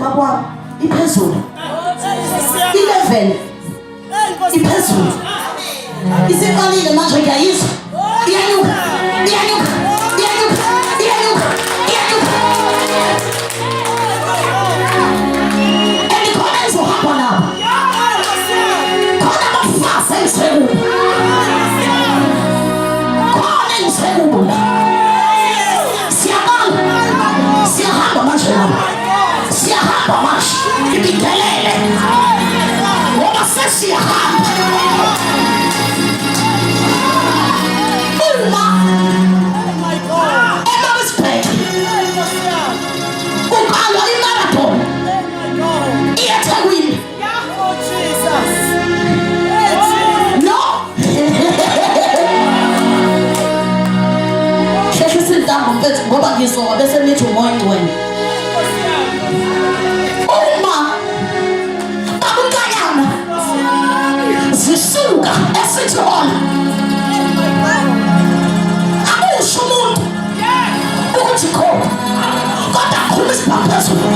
bakwami iphezulu, ilevel iphezulu, isiqalile manje ngiyayizwa, iyanyuka, iyanyuka, iyanyuka, iyanyuka, iyanyuka. Endikhona ezohamba nabo, khona abafazi engisekubo, khona engisekubo la. Siyahamba manje nabo, siyahamba manje, ibingelele ngoba sesiyahamba. Uma eMaritzburg kuqalwa imarathon iyeThekwini, no hlehlisa intambo mfethu ngoba ngizoba bese nithi umoya ngcwele. Uma abukayana zisuka esithole akusho umuntu ukuthi khona kodwa khuluma isiphambano phezulu.